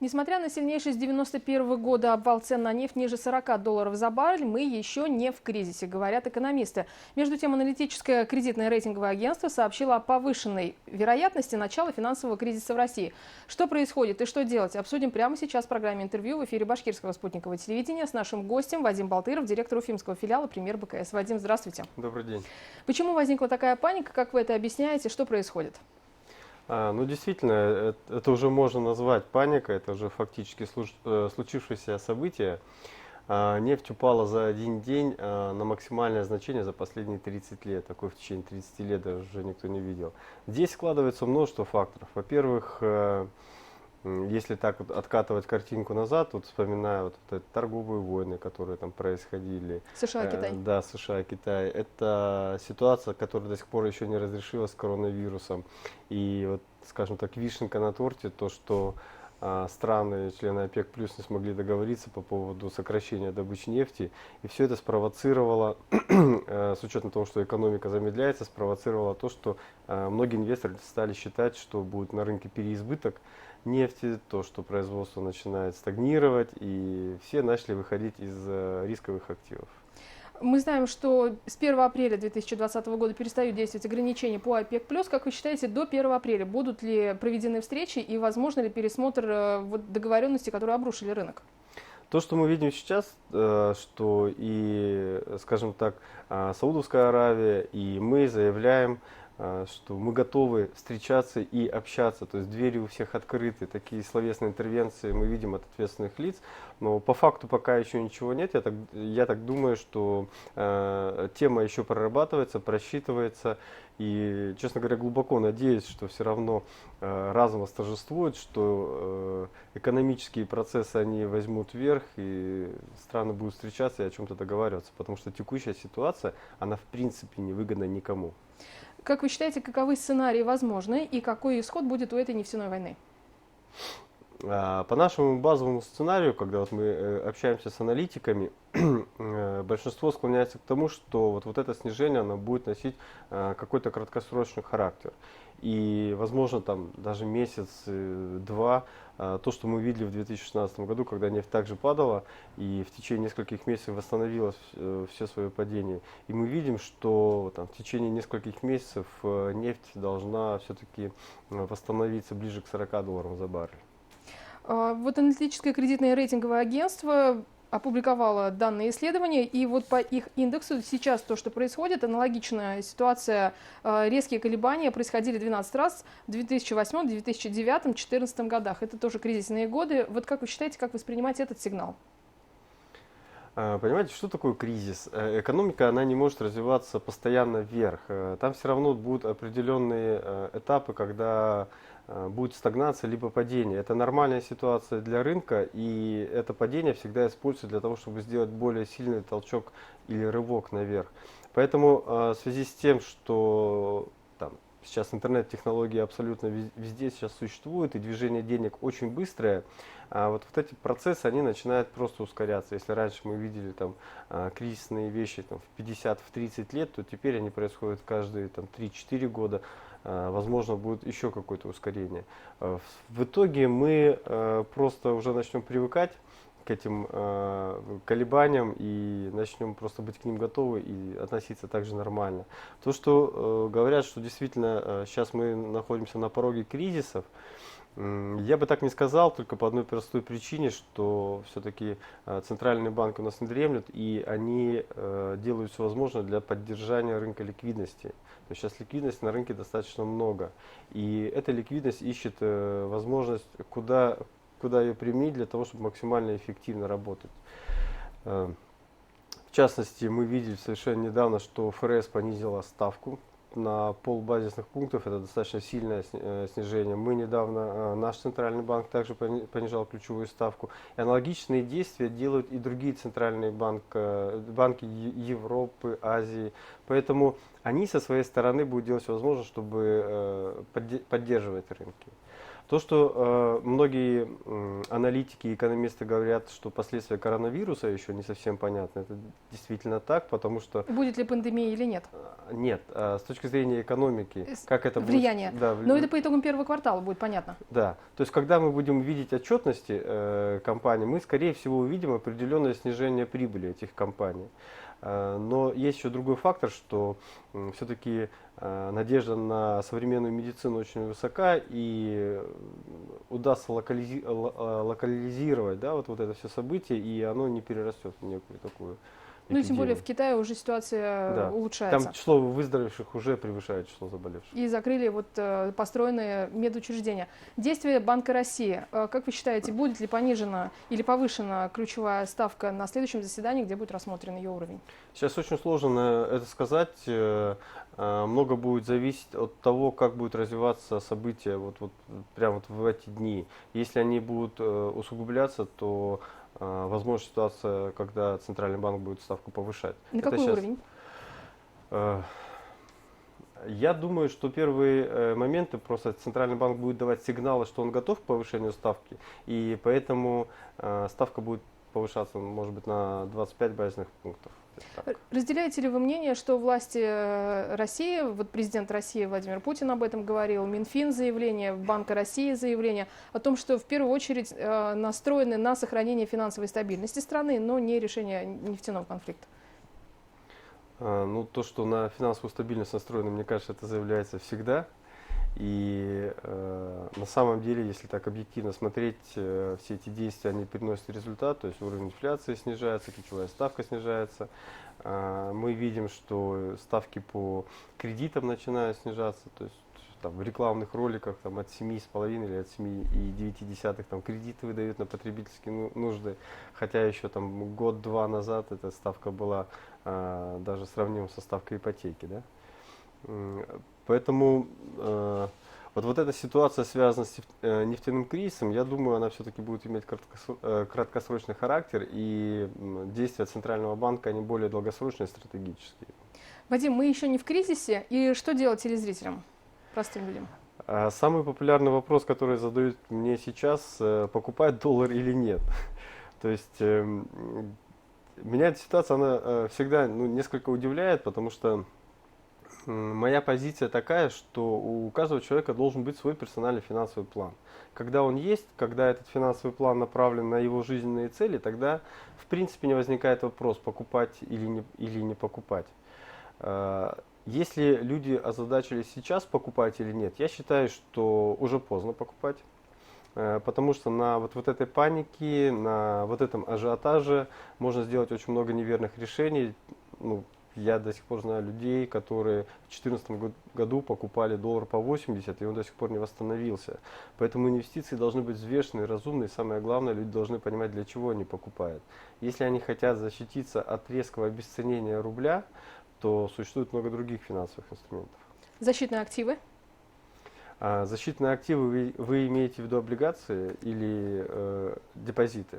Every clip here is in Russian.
Несмотря на сильнейший с 1991 года обвал цен на нефть ниже $40 за баррель, мы еще не в кризисе, говорят экономисты. Между тем, аналитическое кредитное рейтинговое агентство сообщило о повышенной вероятности начала финансового кризиса в России. Что происходит и что делать, обсудим прямо сейчас в программе интервью в эфире Башкирского спутникового телевидения с нашим гостем Вадим Балтыров, директор уфимского филиала «Премьер БКС». Вадим, здравствуйте. Добрый день. Почему возникла такая паника, как вы это объясняете, что происходит? Ну, действительно, это уже можно назвать паникой, это уже фактически случившееся событие. Нефть упала за один день на максимальное значение за последние 30 лет. Такое в течение 30 лет даже уже никто не видел. Здесь складывается множество факторов. Во-первых, если так вот откатывать картинку назад, вот вспоминая вот эти торговые войны, которые там происходили. США-Китай. Да, США-Китай. Это ситуация, которая до сих пор еще не разрешилась с коронавирусом. И вот, скажем так, вишенка на торте, то, что страны, члены ОПЕК+, не смогли договориться по поводу сокращения добычи нефти. И все это спровоцировало, с учетом того, что экономика замедляется, спровоцировало то, что многие инвесторы стали считать, что будет на рынке переизбыток нефти, то, что производство начинает стагнировать, и все начали выходить из рисковых активов. Мы знаем, что с 1 апреля 2020 года перестают действовать ограничения по ОПЕК+. Как вы считаете, до 1 апреля будут ли проведены встречи и возможно ли пересмотр договоренностей, которые обрушили рынок? То, что мы видим сейчас, что и, скажем так, Саудовская Аравия, и мы заявляем, что мы готовы встречаться и общаться, то есть двери у всех открыты, такие словесные интервенции мы видим от ответственных лиц, но по факту пока еще ничего нет. Я так думаю, что тема еще прорабатывается, просчитывается, и, честно говоря, глубоко надеюсь, что все равно разум восторжествует, что экономические процессы они возьмут вверх, и страны будут встречаться и о чем-то договариваться, потому что текущая ситуация, она в принципе не выгодна никому. Как вы считаете, каковы сценарии возможны и какой исход будет у этой нефтяной войны? По нашему базовому сценарию, когда вот мы общаемся с аналитиками, большинство склоняется к тому, что вот это снижение оно будет носить какой-то краткосрочный характер. И, возможно, там даже месяц-два, то, что мы видели в 2016 году, когда нефть также падала и в течение нескольких месяцев восстановила все свое падение. И мы видим, что там, в течение нескольких месяцев нефть должна все-таки восстановиться ближе к $40 за баррель. Вот аналитическое кредитное рейтинговое агентство опубликовало данные исследования, и вот по их индексу сейчас то, что происходит, аналогичная ситуация, резкие колебания происходили 12 раз в 2008, 2009, 2014 годах. Это тоже кризисные годы. Вот как вы считаете, как воспринимать этот сигнал? Понимаете, что такое кризис? Экономика, она не может развиваться постоянно вверх. Там все равно будут определенные этапы, когда будет стагнация либо падение. Это нормальная ситуация для рынка, и это падение всегда используется для того, чтобы сделать более сильный толчок или рывок наверх. Поэтому в связи с тем, что там, сейчас интернет-технологии абсолютно везде сейчас существуют, и движение денег очень быстрое, вот эти процессы, они начинают просто ускоряться. Если раньше мы видели там кризисные вещи там, в 50-30 лет, то теперь они происходят каждые 3-4 года. Возможно, будет еще какое-то ускорение. В итоге мы просто уже начнем привыкать к этим колебаниям и начнем просто быть к ним готовы и относиться также нормально. То, что говорят, что действительно сейчас мы находимся на пороге кризисов, я бы так не сказал, только по одной простой причине, что все-таки центральные банки у нас не дремлют, и они делают все возможное для поддержания рынка ликвидности. То есть сейчас ликвидности на рынке достаточно много, и эта ликвидность ищет возможность, куда ее применить для того, чтобы максимально эффективно работать. В частности, мы видели совершенно недавно, что ФРС понизила ставку на полбазисных пунктов, это достаточно сильное снижение. Мы недавно, наш центральный банк также понижал ключевую ставку. И аналогичные действия делают и другие центральные банки Европы, Азии. Поэтому они со своей стороны будут делать все возможное, чтобы поддерживать рынки. То, что многие аналитики и экономисты говорят, что последствия коронавируса еще не совсем понятны, это действительно так, потому что Будет ли пандемия или нет? нет, с точки зрения экономики, как это Влияние. будет... Да, Но это по итогам первого квартала будет понятно. да, то есть когда мы будем видеть отчетности компаний, мы скорее всего увидим определенное снижение прибыли этих компаний. Но есть еще другой фактор, что все-таки надежда на современную медицину очень высока, и удастся локализировать, да, вот это все событие, и оно не перерастет в некую такую Ну и тем более эпидемию. в Китае уже ситуация Да. улучшается. Там число выздоровевших уже превышает число заболевших. И закрыли построенные медучреждения. Действия Банка России. Как вы считаете, будет ли понижена или повышена ключевая ставка на следующем заседании, где будет рассмотрен ее уровень? Сейчас очень сложно это сказать. Много будет зависеть от того, как будут развиваться события прямо вот в эти дни. Если они будут усугубляться, то возможна ситуация, когда Центральный банк будет ставку повышать. На Это какой сейчас, уровень? Я думаю, что первые моменты просто Центральный банк будет давать сигналы, что он готов к повышению ставки, и поэтому ставка будет повышаться, может быть, на 25 базисных пунктов. Так. Разделяете ли вы мнение, что власти России, вот президент России Владимир Путин об этом говорил, Минфин заявление, Банка России заявление о том, что в первую очередь настроены на сохранение финансовой стабильности страны, но не решение нефтяного конфликта? Ну, то, что на финансовую стабильность настроено, мне кажется, это заявляется всегда. И на самом деле, если так объективно смотреть, все эти действия, они приносят результат, то есть уровень инфляции снижается, ключевая ставка снижается. Мы видим, что ставки по кредитам начинают снижаться, то есть там, в рекламных роликах там, от 7,5 или от 7,9 там, кредиты выдают на потребительские нужды, хотя еще там, год-два назад эта ставка была даже сравнима со ставкой ипотеки. Да? Поэтому вот эта ситуация, связанная с нефтяным кризисом, я думаю, она все-таки будет иметь краткосрочный характер, и действия Центрального банка, они более долгосрочные и стратегические. Вадим, мы еще не в кризисе, и что делать телезрителям, простым людям? Самый популярный вопрос, который задают мне сейчас, покупать доллар или нет. То есть меня эта ситуация, она всегда несколько удивляет, потому что моя позиция такая, что у каждого человека должен быть свой персональный финансовый план. Когда он есть, когда этот финансовый план направлен на его жизненные цели, тогда в принципе не возникает вопрос, покупать или не покупать. Если люди озадачились сейчас, покупать или нет, я считаю, что уже поздно покупать. Потому что на вот этой панике, на вот этом ажиотаже можно сделать очень много неверных решений. Я до сих пор знаю людей, которые в 2014 году покупали доллар по 80, и он до сих пор не восстановился. Поэтому инвестиции должны быть взвешенные, разумные. Самое главное, люди должны понимать, для чего они покупают. Если они хотят защититься от резкого обесценения рубля, то существует много других финансовых инструментов. Защитные активы? Защитные активы, вы имеете в виду облигации или депозиты?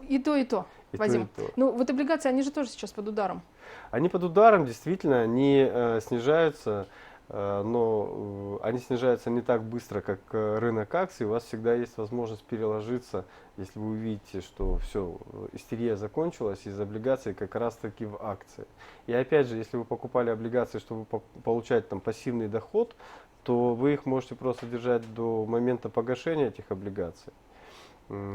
И то, и то, Вадим. И то. Ну вот облигации, они же тоже сейчас под ударом. Они под ударом, действительно, они снижаются, но они снижаются не так быстро, как рынок акций. У вас всегда есть возможность переложиться, если вы увидите, что все, истерия закончилась, из облигаций как раз таки в акции. И опять же, если вы покупали облигации, чтобы получать там пассивный доход, то вы их можете просто держать до момента погашения этих облигаций.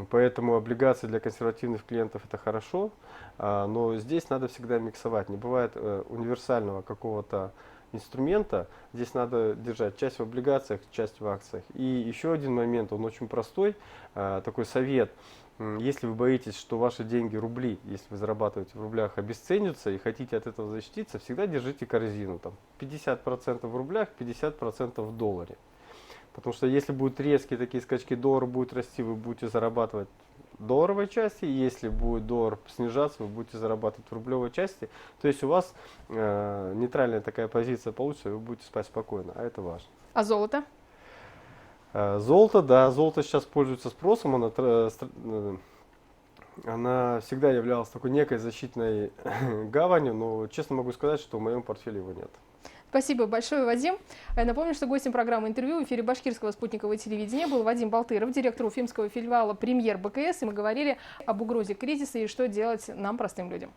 Поэтому облигации для консервативных клиентов это хорошо, но здесь надо всегда миксовать. Не бывает универсального какого-то инструмента. Здесь надо держать часть в облигациях, часть в акциях. И еще один момент, он очень простой, такой совет. Если вы боитесь, что ваши деньги, рубли, если вы зарабатываете в рублях, обесценятся и хотите от этого защититься, всегда держите корзину. Там 50% в рублях, 50% в долларе. Потому что если будут резкие такие скачки, доллар будет расти, вы будете зарабатывать в долларовой части. Если будет доллар снижаться, вы будете зарабатывать в рублевой части. То есть у вас нейтральная такая позиция получится, и вы будете спать спокойно. А это важно. А золото? Золото, да, золото сейчас пользуется спросом. Она всегда являлась такой некой защитной гаванью, но честно могу сказать, что в моем портфеле его нет. Спасибо большое, Вадим. Напомню, что гостем программы «Интервью» в эфире башкирского спутникового телевидения был Вадим Балтыров, директор уфимского филиала «Премьер БКС». И мы говорили об угрозе кризиса и что делать нам, простым людям.